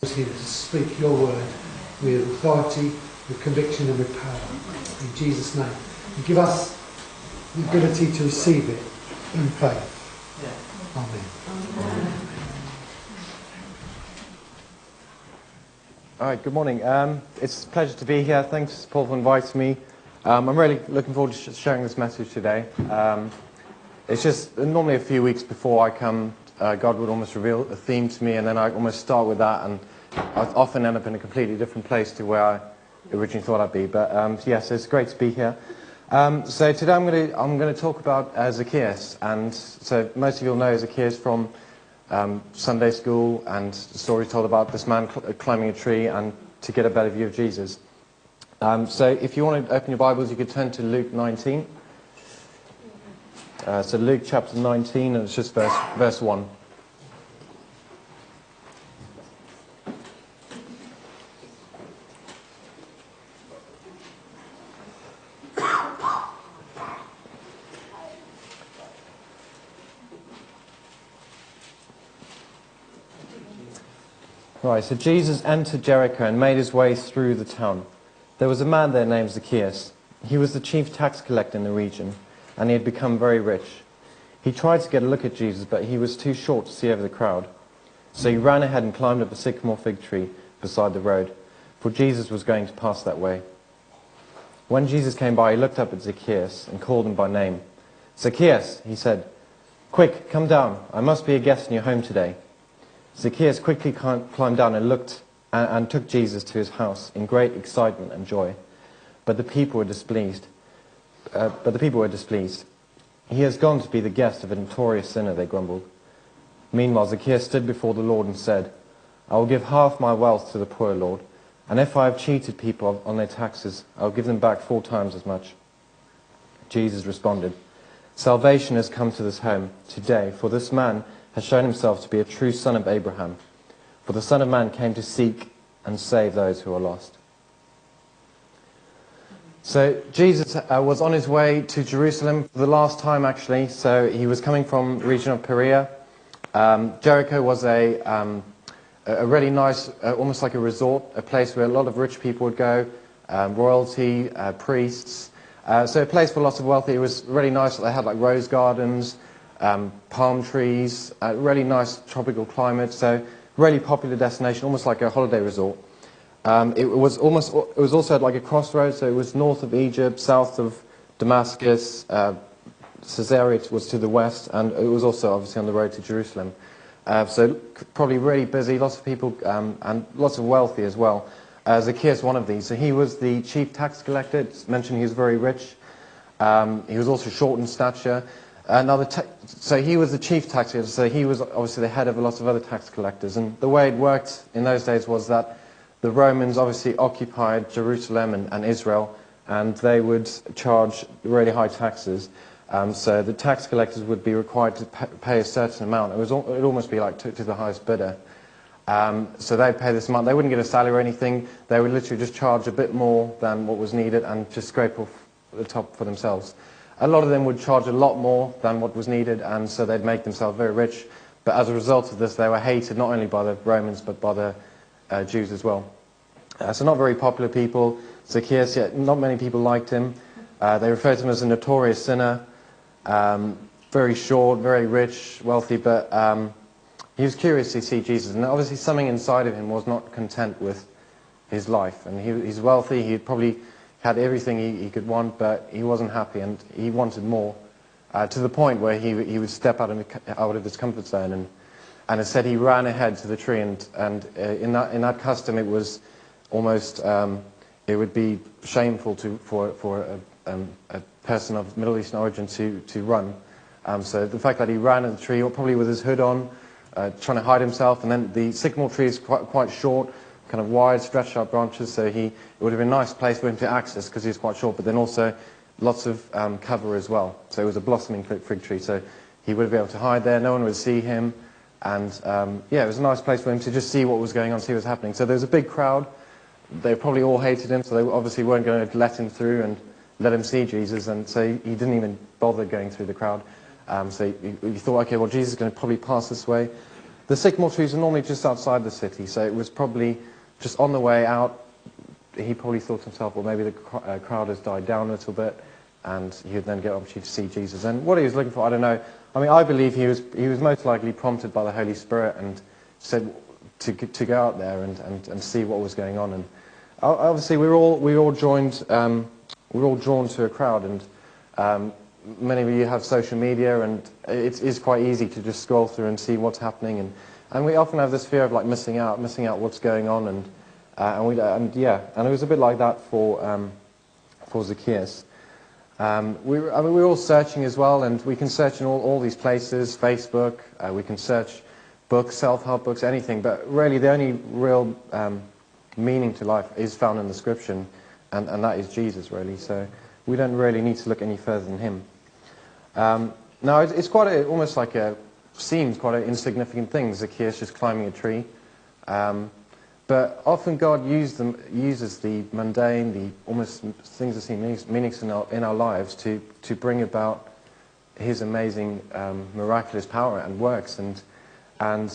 Here to speak your word with authority, with conviction and with power. In Jesus' name. And give us the ability to receive it in faith. Amen. All right, good morning. It's a pleasure to be here. Thanks, Paul, for inviting me. I'm really looking forward to sharing this message today. It's just normally a few weeks before I come, God would almost reveal a theme to me, and then I almost start with that, and I often end up in a completely different place to where I originally thought I'd be. But yes, it's great to be here. So today I'm going to talk about Zacchaeus, and so most of you will know Zacchaeus from Sunday school and the story told about this man climbing a tree and to get a better view of Jesus. So if you want to open your Bibles, you could turn to Luke 19. So Luke chapter 19, and it's just verse 1. Right, so Jesus entered Jericho and made his way through the town. There was a man there named Zacchaeus. He was the chief tax collector in the region, and he had become very rich. He tried to get a look at Jesus, but he was too short to see over the crowd. So he ran ahead and climbed up a sycamore fig tree beside the road, for Jesus was going to pass that way. When Jesus came by, he looked up at Zacchaeus and called him by name. "Zacchaeus," he said, "quick, come down. I must be a guest in your home today." Zacchaeus quickly climbed down and looked and took Jesus to his house in great excitement and joy. But the people were displeased. "He has gone to be the guest of a notorious sinner," they grumbled. Meanwhile, Zacchaeus stood before the Lord and said, "I will give half my wealth to the poor, Lord, and if I have cheated people on their taxes, I will give them back 4 times as much." Jesus responded, "Salvation has come to this home today, for this man has shown himself to be a true son of Abraham. For the Son of Man came to seek and save those who are lost." So Jesus was on his way to Jerusalem for the last time, actually. So he was coming from the region of Perea. Jericho was a really nice, almost like a resort, a place where a lot of rich people would go, royalty, priests. So a place for lots of wealthy. It was really nice. They had like rose gardens, palm trees, really nice tropical climate. So really popular destination, almost like a holiday resort. It was also at like a crossroads. So it was north of Egypt, south of Damascus. Caesarea was to the west, and it was also obviously on the road to Jerusalem. So probably really busy, lots of people, and lots of wealthy as well. Zacchaeus, one of these. So he was the chief tax collector. It's mentioned he was very rich. He was also short in stature. So he was the chief tax collector, so he was obviously the head of a lot of other tax collectors. And the way it worked in those days was that the Romans obviously occupied Jerusalem and Israel, and they would charge really high taxes. So the tax collectors would be required to pay a certain amount. It would almost be like to the highest bidder. So they'd pay this amount. They wouldn't get a salary or anything. They would literally just charge a bit more than what was needed and just scrape off the top for themselves. A lot of them would charge a lot more than what was needed, and so they'd make themselves very rich. But as a result of this, they were hated not only by the Romans, but by the Jews as well. So not very popular people. Zacchaeus, not many people liked him. They referred to him as a notorious sinner. Very short, very rich, wealthy, but he was curious to see Jesus. And obviously something inside of him was not content with his life. And he's wealthy, he probably had everything he could want, but he wasn't happy and he wanted more, to the point where he would step out of his comfort zone. And it said he ran ahead to the tree, and in that custom it was almost, it would be shameful for a person of Middle Eastern origin to run. So the fact that he ran at the tree, or probably with his hood on, trying to hide himself, and then the sycamore tree is quite short, kind of wide, stretched out branches, so it would have been a nice place for him to access because he was quite short, but then also lots of cover as well. So it was a blossoming fig tree, so he would be able to hide there, no one would see him, and it was a nice place for him to just see what was going on, see what was happening. So there was a big crowd. They probably all hated him, so they obviously weren't going to let him through and let him see Jesus, and so he didn't even bother going through the crowd. So he thought, okay, well, Jesus is going to probably pass this way. the sycamore trees are normally just outside the city, so it was probably just on the way out. He probably thought to himself, well, maybe the crowd has died down a little bit, and he would then get an opportunity to see Jesus. And what he was looking for, I don't know. I mean, I believe he was most likely prompted by the Holy Spirit and said to go out there and see what was going on. And obviously, we were all drawn to a crowd, and many of you have social media, and it is quite easy to just scroll through and see what's happening, and we often have this fear of like missing out what's going on, and it was a bit like that for Zacchaeus. We were all searching as well, and we can search in all these places, Facebook, we can search books, self-help books, anything, but really the only real meaning to life is found in the Scripture, and that is Jesus, really. So we don't really need to look any further than him. Now, it's almost like seems quite an insignificant thing, Zacchaeus just climbing a tree. But often God uses the mundane, the almost things that seem meaningless in our lives to bring about His amazing, miraculous power and works. And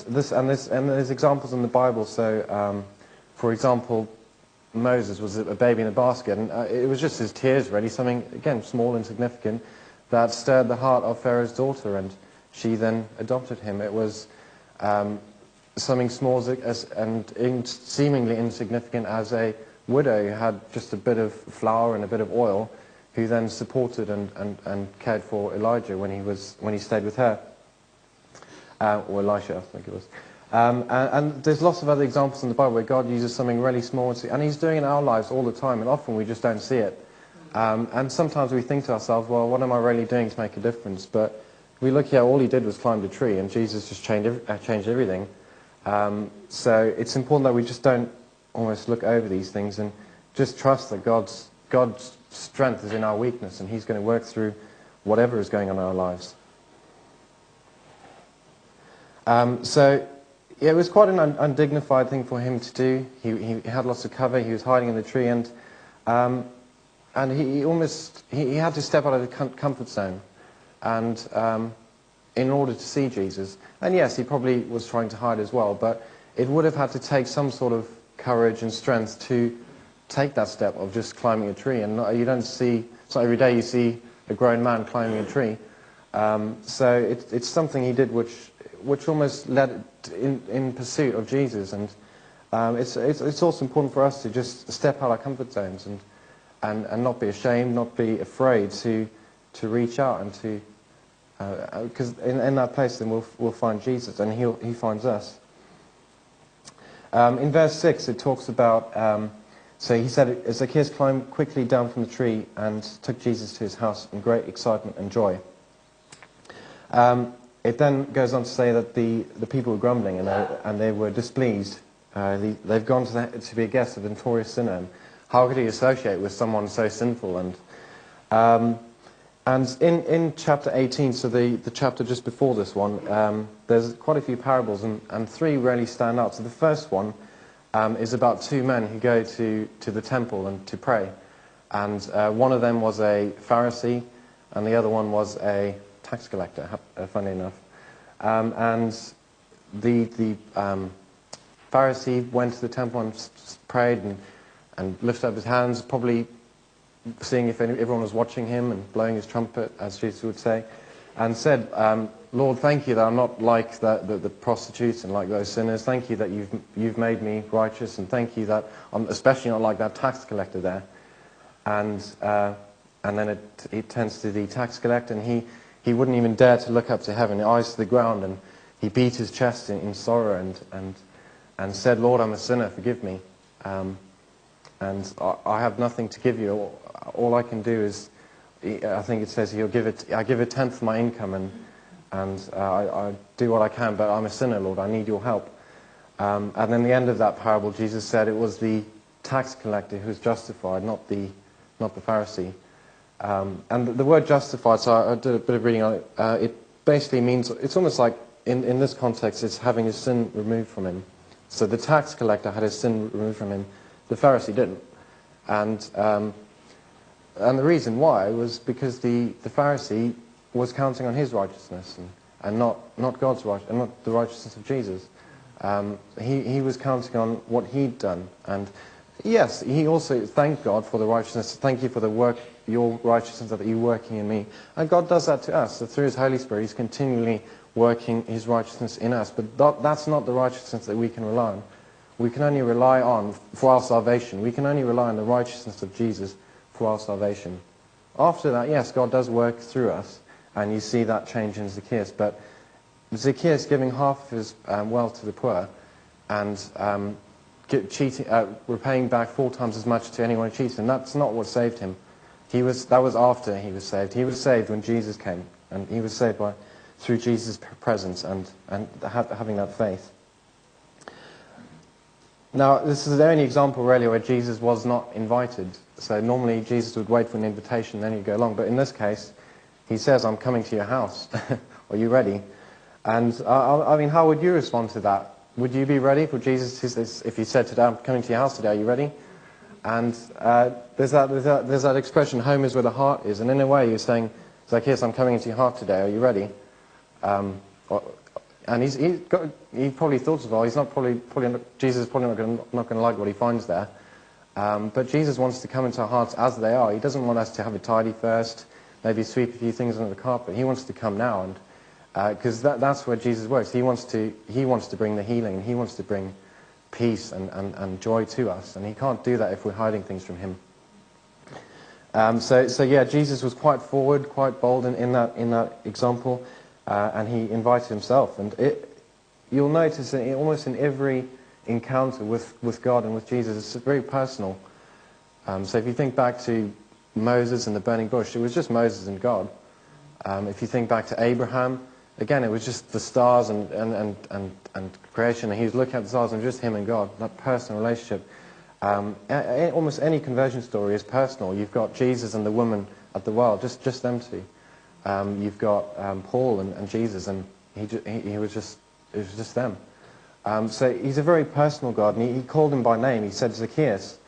there's examples in the Bible. So, for example, Moses was a baby in a basket, and it was just his tears, really, something again small, insignificant, that stirred the heart of Pharaoh's daughter, and she then adopted him. It was something small and seemingly insignificant as a widow who had just a bit of flour and a bit of oil, who then supported and cared for Elijah when he stayed with her, or Elisha, I think it was. And there's lots of other examples in the Bible where God uses something really small, and He's doing it in our lives all the time, and often we just don't see it. And sometimes we think to ourselves, well, what am I really doing to make a difference? But we look here, all He did was climb the tree, and Jesus just changed everything. So it's important that we just don't almost look over these things and just trust that God's strength is in our weakness, and He's going to work through whatever is going on in our lives. So yeah, it was quite an undignified thing for him to do. He had lots of cover. He was hiding in the tree, and he had to step out of the comfort zone, and in order to see Jesus. And yes, he probably was trying to hide as well, but it would have had to take some sort of courage and strength to take that step of just climbing a tree. And you don't see, it's not every day you see a grown man climbing a tree. So it's something he did which almost led in pursuit of Jesus. And it's also important for us to just step out our comfort zones and not be ashamed, not be afraid to reach out and to, because in that place then we'll find Jesus, and he finds us. In verse 6 it talks about, so he said, Zacchaeus climbed quickly down from the tree and took Jesus to his house in great excitement and joy. It then goes on to say that the people were grumbling and they were displeased. They've gone to be a guest of a notorious sinner. And how could he associate with someone so sinful? And in chapter 18, so the chapter just before this one, there's quite a few parables, and three really stand out. So the first one is about two men who go to the temple and to pray. And one of them was a Pharisee, and the other one was a tax collector, funny enough. And the Pharisee went to the temple and prayed and lifted up his hands, probably seeing if everyone was watching him and blowing his trumpet, as Jesus would say, and said, Lord, thank you that I'm not like the prostitutes and like those sinners. Thank you that you've made me righteous, and thank you that I'm especially not like that tax collector there. And then it turns to the tax collector, and he wouldn't even dare to look up to heaven, eyes to the ground, and he beat his chest in sorrow and said, Lord, I'm a sinner, forgive me. And I have nothing to give you. All I can do is, I think it says, I give a tenth of my income, and I do what I can, but I'm a sinner, Lord, I need your help. And then the end of that parable, Jesus said it was the tax collector who was justified, not the Pharisee. And the word justified, so I did a bit of reading on it, it basically means, it's almost like, in this context, it's having his sin removed from him. So the tax collector had his sin removed from him, the Pharisee didn't. And the reason why was because the Pharisee was counting on his righteousness, and not God's right, and not the righteousness of Jesus. He was counting on what he'd done, and yes, he also thanked God for the righteousness. Thank you for the work, your righteousness that you're working in me. And God does that to us. So through his Holy Spirit, he's continually working his righteousness in us. But that's not the righteousness that we can rely on. We can only rely on, for our salvation, we can only rely on the righteousness of Jesus for our salvation. After that, yes, God does work through us, and you see that change in Zacchaeus. But Zacchaeus giving half of his wealth to the poor, and repaying back 4 times as much to anyone who cheated him, that's not what saved him. That was after he was saved. He was saved when Jesus came, and he was saved through Jesus' presence and having that faith. Now, this is the only example really where Jesus was not invited. So normally Jesus would wait for an invitation, then he'd go along. But in this case, he says, I'm coming to your house. Are you ready? And I mean, how would you respond to that? Would you be ready for Jesus if he said today, I'm coming to your house today, are you ready? And there's that expression, home is where the heart is. And in a way, you're saying, Zacchaeus, I'm coming into your heart today, are you ready? And he probably thought as well, Jesus is probably not going to like what he finds there. But Jesus wants to come into our hearts as they are. He doesn't want us to have it tidy first, maybe sweep a few things under the carpet. He wants to come now, and because that's where Jesus works. He wants to bring the healing, and he wants to bring peace and joy to us, and he can't do that if we're hiding things from him. So yeah, Jesus was quite forward, quite bold in that example, and he invited himself. And you'll notice that almost in every encounter with God and with Jesus, it's very personal. So if you think back to Moses and the burning bush, it was just Moses and God. If you think back to Abraham, again, it was just the stars and creation, and he was looking at the stars and just him and God, that personal relationship. Almost any conversion story is personal. You've got Jesus and the woman at the well, just them two. You've got Paul and Jesus, and it was just them. So he's a very personal God, and he called him by name. He said Zacchaeus,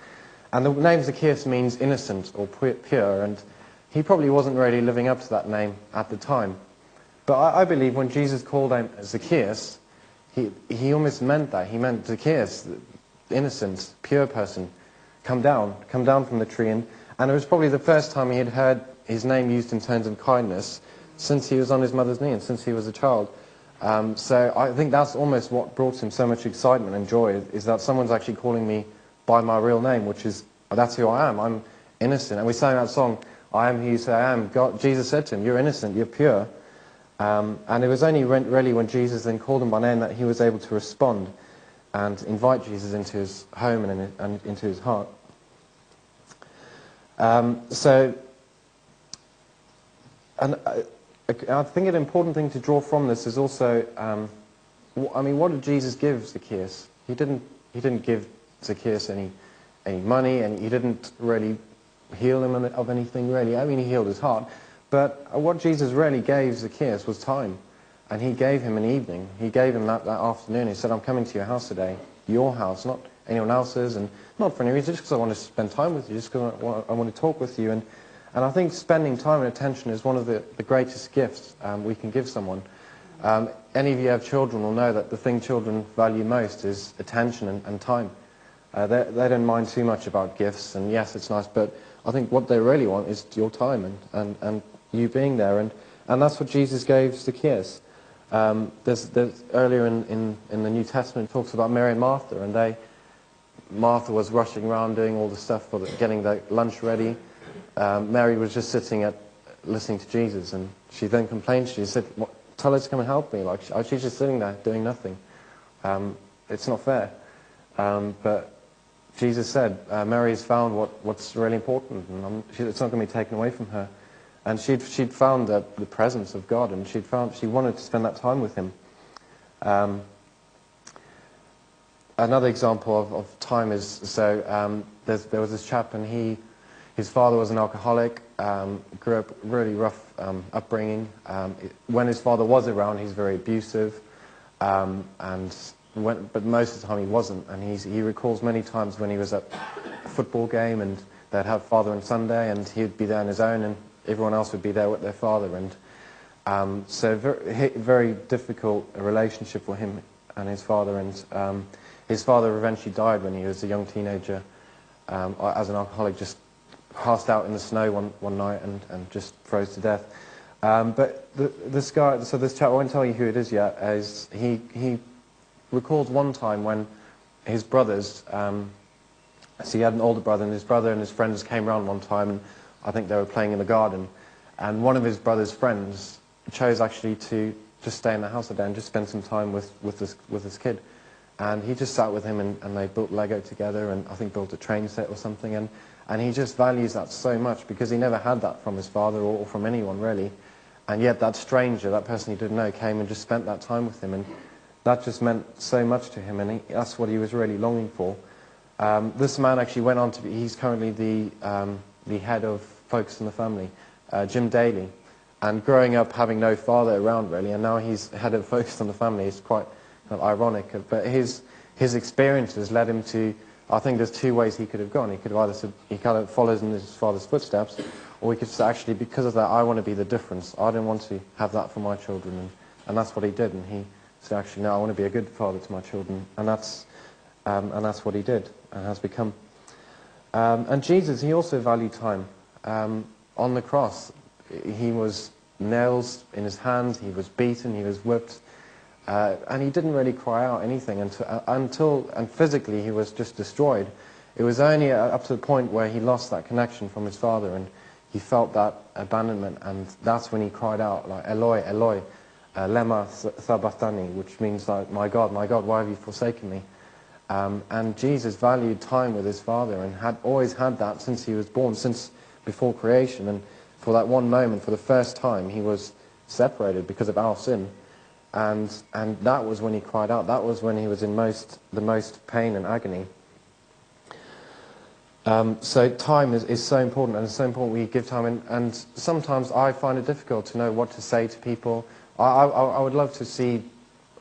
and the name Zacchaeus means innocent or pure, and he probably wasn't really living up to that name at the time. But I believe when Jesus called him Zacchaeus, he almost meant that. He meant Zacchaeus, innocent, pure person, come down from the tree. And it was probably the first time he had heard his name used in terms of kindness since he was on his mother's knee and since he was a child. So I think that's almost what brought him so much excitement and joy, is that someone's actually calling me by my real name, that's who I am. I'm innocent. And we sang that song, I am who you say I am. Jesus said to him, you're innocent, you're pure. And it was only really when Jesus then called him by name that he was able to respond and invite Jesus into his home and into his heart. I think an important thing to draw from this is also, what did Jesus give Zacchaeus? He didn't give Zacchaeus any money, and he didn't really heal him of anything, really. I mean, he healed his heart. But what Jesus really gave Zacchaeus was time. And he gave him an evening. He gave him that afternoon. He said, I'm coming to your house today, your house, not anyone else's, and not for any reason, just because I want to spend time with you, just because I want to talk with you. And I think spending time and attention is one of the greatest gifts we can give someone. Any of you have children will know that the thing children value most is attention and time. They don't mind too much about gifts, and yes, it's nice, but I think what they really want is your time and you being there, and that's what Jesus gave Zacchaeus. There's earlier in the New Testament, it talks about Mary and Martha, and Martha was rushing around doing all the stuff for getting the lunch ready. Mary was just sitting listening to Jesus, and she then complained. She said, tell her to come and help me. Like, she's just sitting there doing nothing. It's not fair. But Jesus said, Mary's found what's really important, and it's not going to be taken away from her. And she'd found the presence of God, and she wanted to spend that time with him. Another example of time is, there was this chap, and his father was an alcoholic, grew up really rough upbringing. When his father was around, he's very abusive, but most of the time he wasn't. And he recalls many times when he was at a football game, and they'd have father and Sunday, and he'd be there on his own, and everyone else would be there with their father. So very difficult relationship for him and his father. And his father eventually died when he was a young teenager as an alcoholic, just passed out in the snow one night and just froze to death. But this guy, so this chap, I won't tell you who it is yet, is he recalls one time when his brothers, so he had an older brother, and his brother and his friends came around one time, and I think they were playing in the garden, and one of his brother's friends chose actually to just stay in the house that day and just spend some time with this kid. And he just sat with him, and they built Lego together, and I think built a train set or something, and he just values that so much because he never had that from his father or from anyone really. And yet that stranger, that person he didn't know, came and just spent that time with him, and that just meant so much to him, and that's what he was really longing for. This man actually went on to be, he's currently the head of Focus on the Family, Jim Daly. And growing up having no father around really, and now he's head of Focus on the Family, is quite kind of ironic. But his experiences led him to, I think there's two ways he could have gone. He could have either said, he kind of follows in his father's footsteps, or he could say, actually, because of that, I want to be the difference. I don't want to have that for my children. And that's what he did. And he said, actually, no, I want to be a good father to my children. And that's what he did and has become. And Jesus, he also valued time. On the cross, he was nails in his hands, he was beaten, he was whipped, and he didn't really cry out anything until physically he was just destroyed. It was only up to the point where he lost that connection from his father, and he felt that abandonment, and that's when he cried out, like, Eloi, Eloi, lema sabachthani, which means like, my God, why have you forsaken me? And Jesus valued time with his father, and had always had that since he was born, since before creation. And for that one moment, for the first time, he was separated because of our sin. And that was when he cried out. That was when he was in the most pain and agony. So time is so important, and it's so important we give time. And sometimes I find it difficult to know what to say to people. I would love to see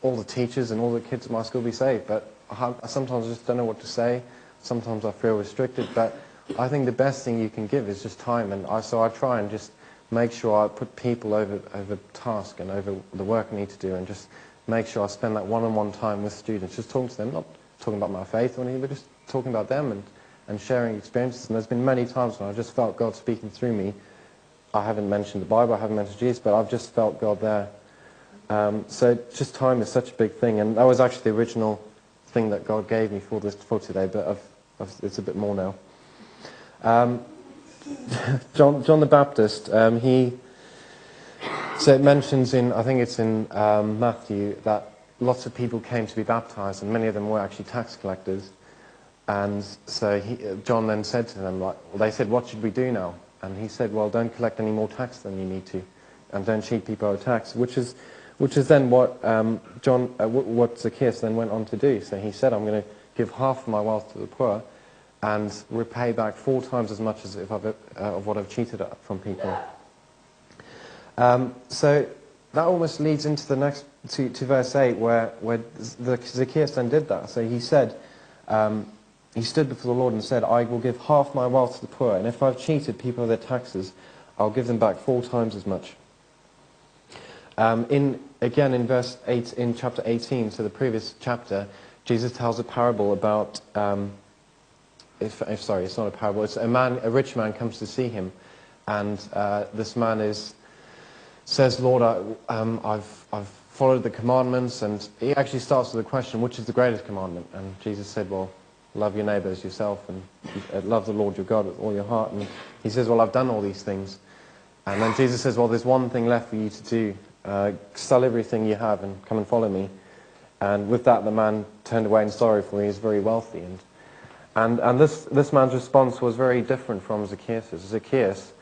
all the teachers and all the kids at my school be saved, but I sometimes just don't know what to say. Sometimes I feel restricted, but I think the best thing you can give is just time. And so I try and just make sure I put people over task and over the work I need to do, and just make sure I spend that one-on-one time with students, just talking to them, not talking about my faith or anything, but just talking about them and sharing experiences. And there's been many times when I just felt God speaking through me. I haven't mentioned the Bible, I haven't mentioned Jesus, but I've just felt God there. So just time is such a big thing, and that was actually the original thing that God gave me for today, but it's a bit more now. John the Baptist, so it mentions I think it's in Matthew, that lots of people came to be baptized, and many of them were actually tax collectors. And so John then said to them, they said, what should we do now? And he said, well, don't collect any more tax than you need to, and don't cheat people out of tax, which is then what what Zacchaeus then went on to do. So he said, I'm going to give half of my wealth to the poor, and repay back 4 times as much as of what I've cheated from people. So that almost leads into the next to verse 8, where Zacchaeus then did that. So he said, he stood before the Lord and said, I will give half my wealth to the poor, and if I've cheated people of their taxes, I'll give them back 4 times as much. Again in verse 8, in chapter 18, so the previous chapter, Jesus tells a parable about. Sorry, it's not a parable. It's a rich man comes to see him, and this man says, Lord, I've followed the commandments, and he actually starts with the question, which is the greatest commandment? And Jesus said, well, love your neighbor as yourself, and love the Lord your God with all your heart. And he says, well, I've done all these things. And then Jesus says, well, there's one thing left for you to do. Sell everything you have and come and follow me. And with that, the man turned away in sorrow, for he was very wealthy. And this man's response was very different from Zacchaeus'. Zacchaeus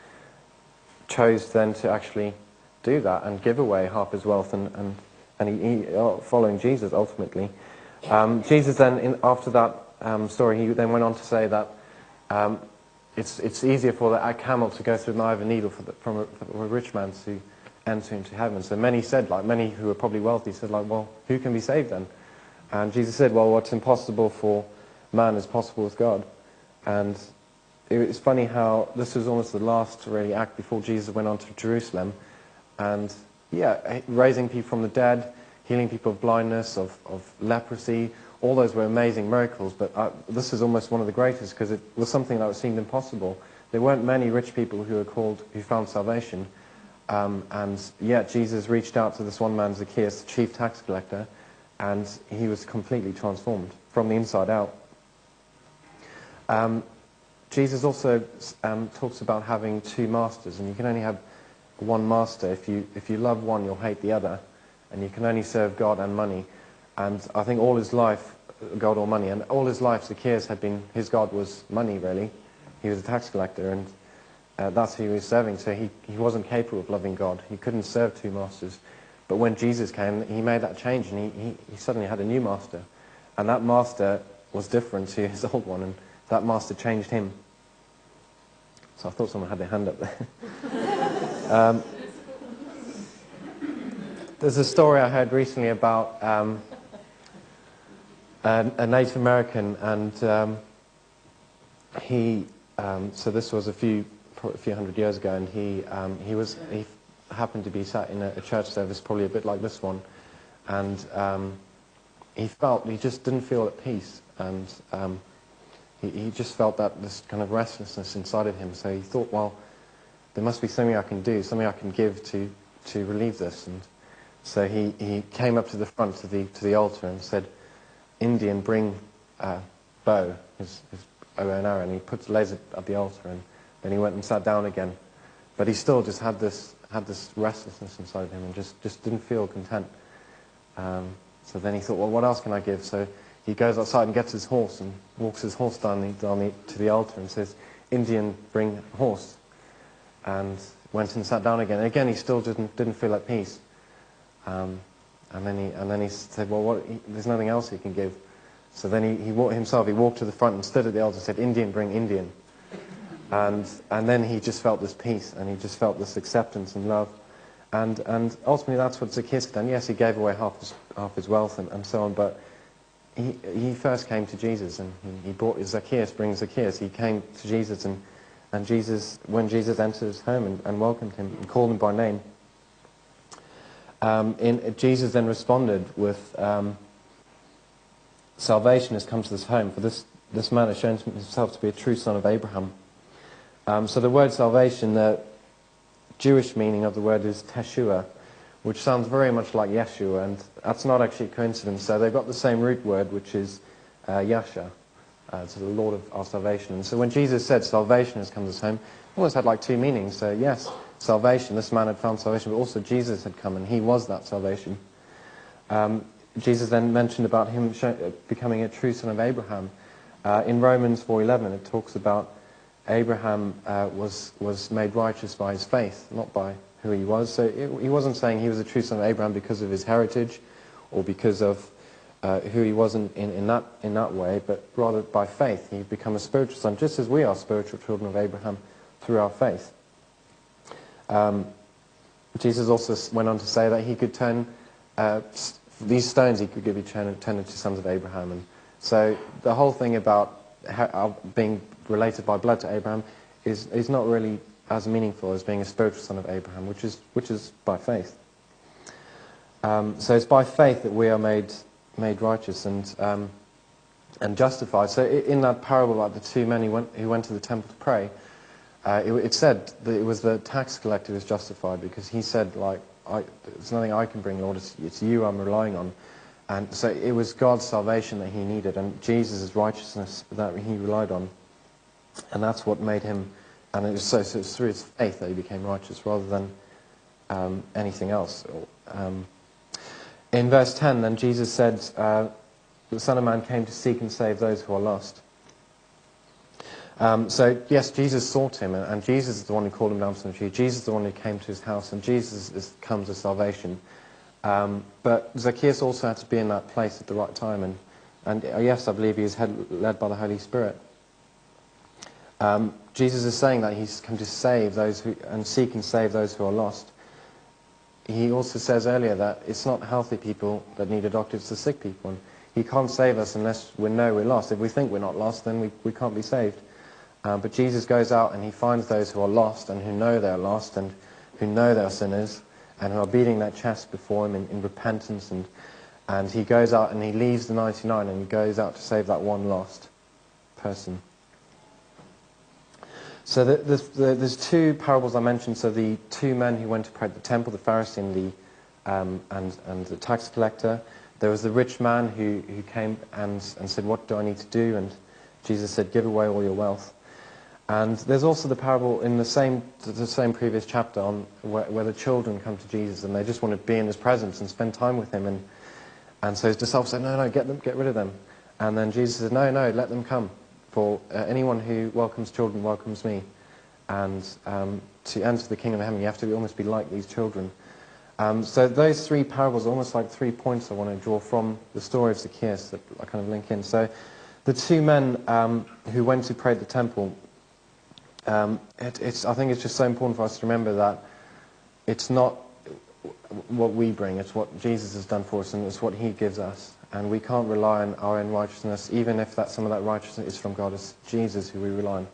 chose then to actually do that and give away half his wealth and he following Jesus ultimately. Jesus then, after that story, he then went on to say that it's easier for a camel to go through the eye of a needle for a rich man to enter into heaven. So many said, many who were probably wealthy said, well, who can be saved then? And Jesus said, well, what's impossible for man is possible with God. And it's funny how this was almost the last really act before Jesus went on to Jerusalem. And raising people from the dead, healing people of blindness, of leprosy. All those were amazing miracles, but this is almost one of the greatest because it was something that seemed impossible. There weren't many rich people who found salvation. And yet Jesus reached out to this one man, Zacchaeus, the chief tax collector, and he was completely transformed from the inside out. Jesus also talks about having two masters, and you can only have one master. If you love one, you'll hate the other, and you can only serve God and money. And I think all his life, God or money, and all his life Zacchaeus his God was money, really. He was a tax collector, and that's who he was serving. So he wasn't capable of loving God. He couldn't serve two masters. But when Jesus came, he made that change, and he suddenly had a new master. And that master was different to his old one, and that master changed him. So I thought someone had their hand up there. There's a story I heard recently about a Native American, and so this was a few hundred years ago, and he happened to be sat in a church service, probably a bit like this one, and he just didn't feel at peace, and he just felt that this kind of restlessness inside of him. So he thought, well, there must be something I can do, something I can give to relieve this. And so he came up to the front to the altar and said, "Indian, bring bow," his bow and arrow, and he put the laser at the altar, and then he went and sat down again. But he still just had this restlessness inside of him, and just didn't feel content. So then he thought, well, what else can I give? So he goes outside and gets his horse and walks his horse down to the altar and says, "Indian, bring a horse." And went and sat down again. And again, he still didn't feel at peace. And then he said, well, there's nothing else he can give. So then he walked to the front and stood at the altar and said, "Indian, bring Indian." And then he just felt this peace, and he just felt this acceptance and love. And ultimately that's what Zacchaeus did. And yes, he gave away half his wealth and so on, but he first came to Jesus, and he brought Zacchaeus, bring Zacchaeus. He came to Jesus, and when Jesus entered his home and welcomed him and called him by name, Jesus then responded with, "Salvation has come to this home, for this man has shown himself to be a true son of Abraham." So the word salvation, the Jewish meaning of the word is Teshua, which sounds very much like Yeshua, and that's not actually a coincidence. So they've got the same root word, which is Yasha, so the Lord of our salvation. And so when Jesus said salvation has come to this home, it always had like two meanings. So yes, salvation, this man had found salvation, but also Jesus had come, and he was that salvation. Jesus then mentioned about him becoming a true son of Abraham. In Romans 4:11, it talks about Abraham was made righteous by his faith, not by who he was. So he wasn't saying he was a true son of Abraham because of his heritage or because of who he was in that way, but rather by faith. He'd become a spiritual son, just as we are spiritual children of Abraham through our faith. Jesus also went on to say that he could turn these stones, he could be turned into sons of Abraham. And so the whole thing about being related by blood to Abraham is not really as meaningful as being a spiritual son of Abraham, which is by faith. So it's by faith that we are made righteous and justified. So in that parable about the two men who went to the temple to pray, it said that it was the tax collector who was justified, because he said, like, there's nothing I can bring, Lord, it's you I'm relying on. And so it was God's salvation that he needed, and Jesus' righteousness that he relied on. And that's what made him, and it was through his faith that he became righteous rather than anything else. In verse 10, then Jesus said, the Son of Man came to seek and save those who are lost. So yes, Jesus sought him, and Jesus is the one who called him down from the tree. Jesus is the one who came to his house, and Jesus comes as salvation. But Zacchaeus also had to be in that place at the right time, and yes, I believe he is led by the Holy Spirit. Jesus is saying that he's come to save those and seek and save those who are lost. He also says earlier that it's not healthy people that need a doctor, it's the sick people. And he can't save us unless we know we're lost. If we think we're not lost, then we can't be saved. But Jesus goes out and he finds those who are lost and who know they're lost and who know they're sinners, and who are beating their chest before him in repentance, and he goes out and he leaves the 99 and he goes out to save that one lost person. So there's two parables I mentioned. So the two men who went to pray at the temple, the Pharisee and the tax collector. There was the rich man who came and said, "What do I need to do?" And Jesus said, "Give away all your wealth." And there's also the parable in the same previous chapter on where the children come to Jesus and they just want to be in his presence and spend time with him. And so his disciples said, "No, get rid of them." And then Jesus said, "No, let them come. For anyone who welcomes children welcomes me." And to enter the kingdom of heaven, you have to almost be like these children. So those three parables are almost like 3 points I want to draw from the story of Zacchaeus that I kind of link in. So the two men who went to pray at the temple, I think it's just so important for us to remember that it's not what we bring, it's what Jesus has done for us, and it's what he gives us. And we can't rely on our own righteousness, even if some of that righteousness is from God. It's Jesus who we rely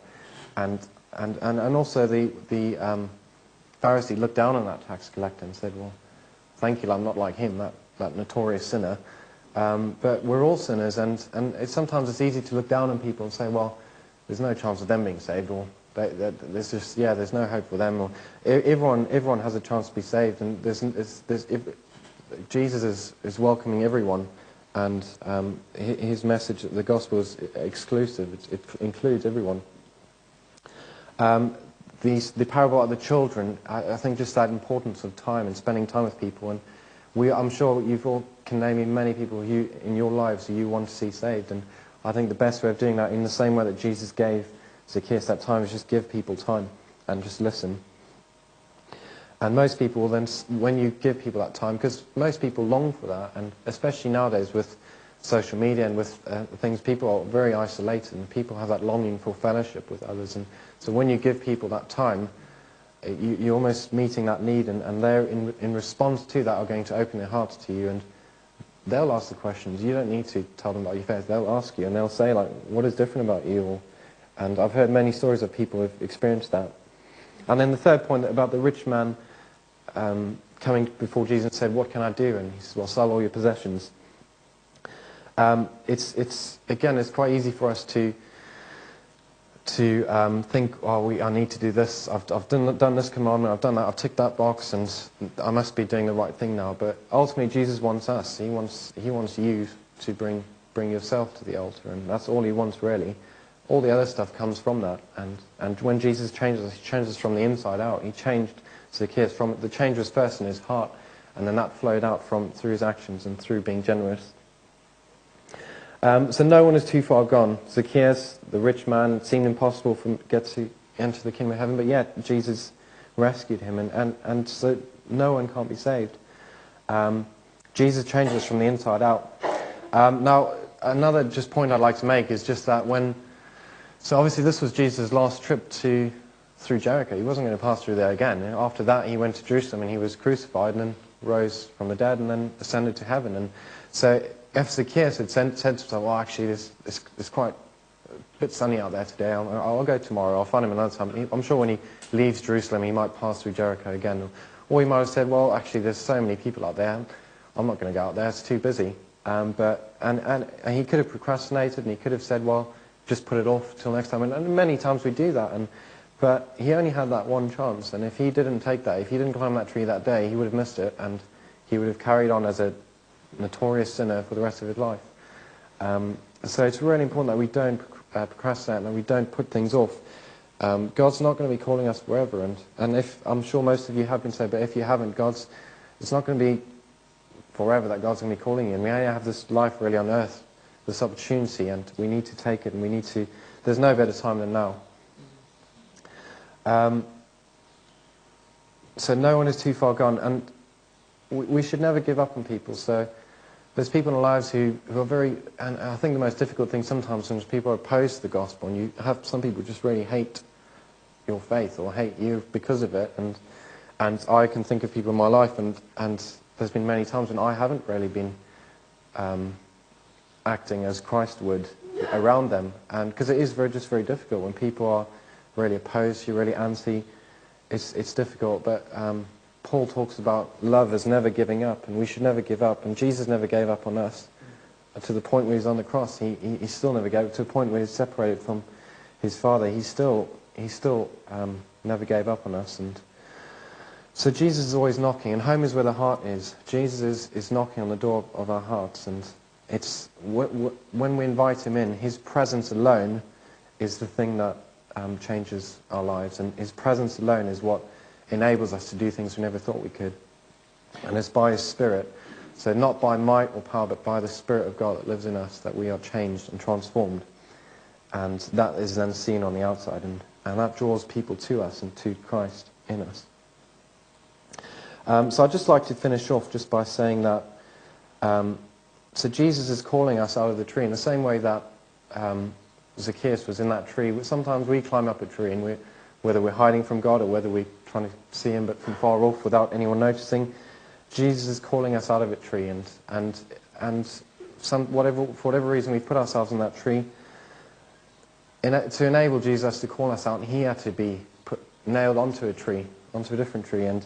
on. And also the Pharisee looked down on that tax collector and said, "Well, thank you, I'm not like him, that notorious sinner." But we're all sinners, and sometimes it's easy to look down on people and say, "Well, there's no chance of them being saved," or there's no hope for them. Or everyone has a chance to be saved, and Jesus is welcoming everyone, and his message, the gospel, is exclusive. It includes everyone. The parable of the children, I think just that importance of time and spending time with people. And I'm sure you've all can name many people in your lives who you want to see saved. And I think the best way of doing that, in the same way that Jesus gave Zacchaeus that time, is just give people time and just listen. And most people will then, when you give people that time, because most people long for that, and especially nowadays with social media and with things, people are very isolated, and people have that longing for fellowship with others. And so when you give people that time, you're almost meeting that need, and they're, in response to that, are going to open their hearts to you, and they'll ask the questions. You don't need to tell them about your faith. They'll ask you, and they'll say, like, "What is different about you?" And I've heard many stories of people who've experienced that. And then the third point about the rich man coming before Jesus and said, "What can I do?" And he says, "Well, sell all your possessions." It's quite easy for us to think, "Oh, I need to do this. I've done this commandment. I've done that. I've ticked that box, and I must be doing the right thing now." But ultimately, Jesus wants us. He wants you to bring yourself to the altar, and that's all he wants, really. All the other stuff comes from that. And when Jesus changes us, he changes us from the inside out. He changed Zacchaeus from the change was first in his heart, and then that flowed out through his actions and through being generous. So no one is too far gone. Zacchaeus, the rich man, it seemed impossible for him to get to enter the kingdom of heaven, but yet Jesus rescued him, and so no one can't be saved. Jesus changes us from the inside out. Now, another just point I'd like to make is just that so obviously this was Jesus' last trip through Jericho. He wasn't going to pass through there again. After that, he went to Jerusalem and he was crucified and then rose from the dead and then ascended to heaven. And so if Zacchaeus had said to himself, "Well, actually, it's quite a bit sunny out there today. I'll go tomorrow. I'll find him another time." I'm sure when he leaves Jerusalem, he might pass through Jericho again. Or he might have said, "Well, actually, there's so many people out there. I'm not going to go out there. It's too busy." And he could have procrastinated, and he could have said, "Well, just put it off till next time." And many times we do that. But he only had that one chance. And if he didn't take that, if he didn't climb that tree that day, he would have missed it, and he would have carried on as a notorious sinner for the rest of his life. So it's really important that we don't procrastinate and that we don't put things off. God's not going to be calling us forever, and if I'm sure most of you have been saved, but if you haven't, it's not going to be forever that God's going to be calling you. And we only have this life really on earth, this opportunity, and we need to take it, and there's no better time than now. So no one is too far gone, and we should never give up on people. So there's people in our lives who are very, and I think the most difficult thing sometimes is people are opposed to the gospel, and you have some people just really hate your faith or hate you because of it. And I can think of people in my life, and there's been many times when I haven't really been acting as Christ would around them, and because it is just very difficult when people are really opposed, you're really anti. It's difficult, but Paul talks about love as never giving up, and we should never give up, and Jesus never gave up on us. To the point where he's on the cross, he still never gave up. To the point where he's separated from his Father, he still never gave up on us. And so Jesus is always knocking, and home is where the heart is. Jesus is knocking on the door of our hearts, and it's when we invite him in, his presence alone is the thing that changes our lives, and his presence alone is what enables us to do things we never thought we could. And it's by his Spirit. So not by might or power, but by the Spirit of God that lives in us, that we are changed and transformed. And that is then seen on the outside, and that draws people to us and to Christ in us. So I'd just like to finish off just by saying that so Jesus is calling us out of the tree in the same way that Zacchaeus was in that tree. Sometimes we climb up a tree, and whether we're hiding from God or whether we're trying to see him but from far off without anyone noticing, Jesus is calling us out of a tree, and for whatever reason we put ourselves in that tree. To enable Jesus to call us out, he had to be nailed onto a tree, onto a different tree, and